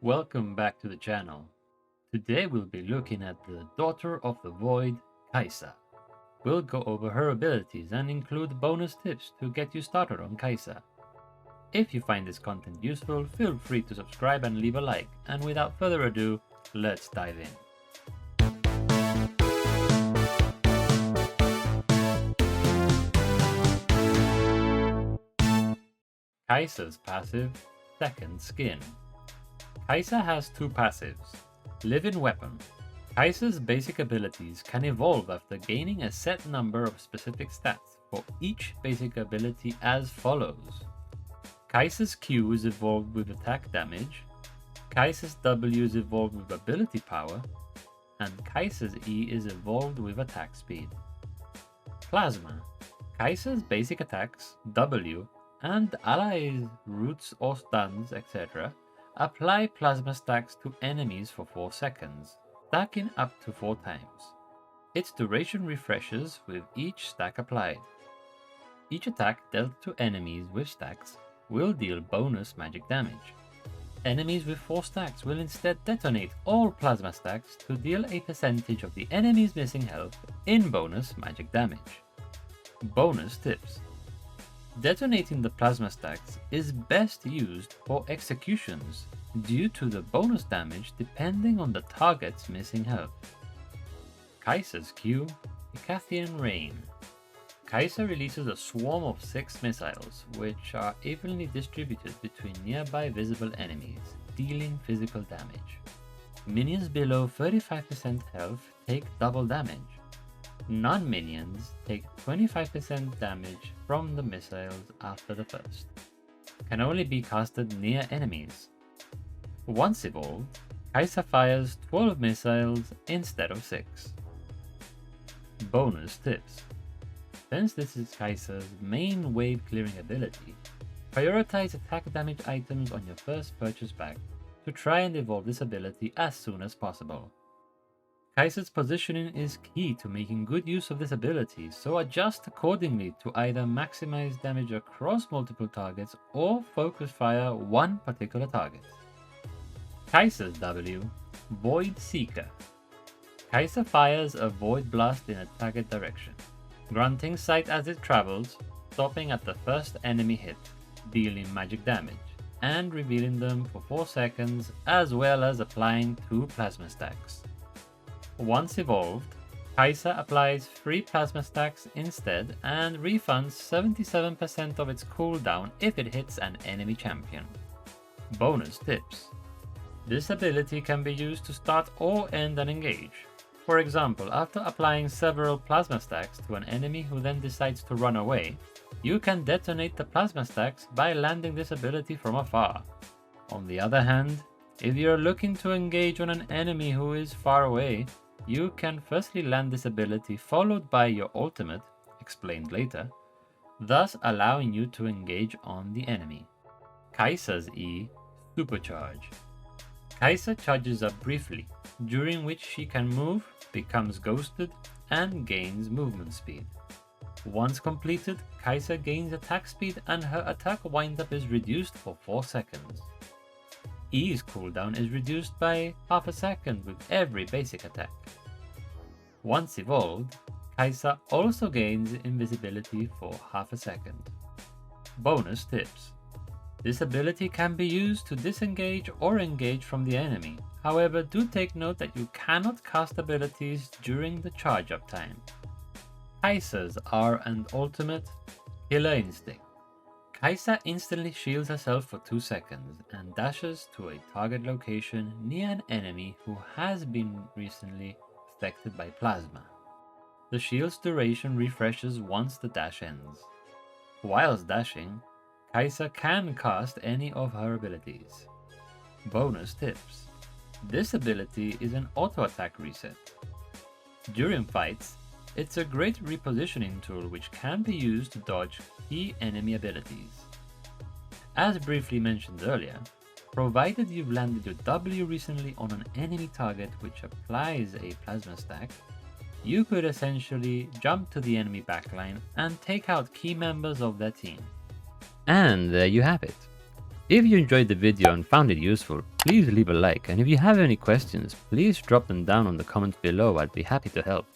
Welcome back to the channel. Today we'll be looking at the Daughter of the Void, Kaisa. We'll go over her abilities and include bonus tips to get you started on Kaisa. If you find this content useful, feel free to subscribe and leave a like, and without further ado, let's dive in. Kaisa's passive, Second Skin. Kaisa has two passives. Living Weapon. Kaisa's basic abilities can evolve after gaining a set number of specific stats for each basic ability as follows. Kaisa's Q is evolved with attack damage, Kaisa's W is evolved with ability power, and Kaisa's E is evolved with attack speed. Plasma. Kaisa's basic attacks, W, and allies, roots or stuns, etc. apply plasma stacks to enemies for 4 seconds, stacking up to 4 times. Its duration refreshes with each stack applied. Each attack dealt to enemies with stacks will deal bonus magic damage. Enemies with 4 stacks will instead detonate all plasma stacks to deal a percentage of the enemy's missing health in bonus magic damage. Bonus tips. Detonating the plasma stacks is best used for executions due to the bonus damage depending on the target's missing health. Kaisa's Q, Icathian Rain. Kaisa releases a swarm of 6 missiles, which are evenly distributed between nearby visible enemies, dealing physical damage. Minions below 35% health take double damage. Non-minions take 25% damage from the missiles after the first. Can only be casted near enemies. Once evolved, Kaisa fires 12 missiles instead of 6. Bonus tips. Since this is Kaisa's main wave clearing ability, prioritize attack damage items on your first purchase pack to try and evolve this ability as soon as possible. Kaisa's positioning is key to making good use of this ability, so adjust accordingly to either maximize damage across multiple targets or focus fire one particular target. Kaisa's W, Void Seeker. Kaisa fires a void blast in a target direction, granting sight as it travels, stopping at the first enemy hit, dealing magic damage, and revealing them for 4 seconds, as well as applying 2 plasma stacks. Once evolved, Kaisa applies 3 plasma stacks instead and refunds 77% of its cooldown if it hits an enemy champion. Bonus tips. This ability can be used to start or end an engage. For example, after applying several plasma stacks to an enemy who then decides to run away, you can detonate the plasma stacks by landing this ability from afar. On the other hand, if you are looking to engage on an enemy who is far away, you can firstly land this ability followed by your ultimate, explained later, thus allowing you to engage on the enemy. Kaisa's E, Supercharge. Kaisa charges up briefly, during which she can move, becomes ghosted, and gains movement speed. Once completed, Kaisa gains attack speed and her attack windup is reduced for 4 seconds. E's cooldown is reduced by half a second with every basic attack. Once evolved, Kaisa also gains invisibility for half a second. Bonus tips. This ability can be used to disengage or engage from the enemy. However, do take note that you cannot cast abilities during the charge up time. Kaisa's R and ultimate, Killer Instinct. Kaisa instantly shields herself for 2 seconds and dashes to a target location near an enemy who has been recently affected by plasma. The shield's duration refreshes once the dash ends. Whilst dashing, Kaisa can cast any of her abilities. Bonus tips. This ability is an auto attack reset. During fights, it's a great repositioning tool which can be used to dodge key enemy abilities. As briefly mentioned earlier, provided you've landed your W recently on an enemy target which applies a plasma stack, you could essentially jump to the enemy backline and take out key members of their team. And there you have it. If you enjoyed the video and found it useful, please leave a like, and if you have any questions, please drop them down in the comments below. I'd be happy to help.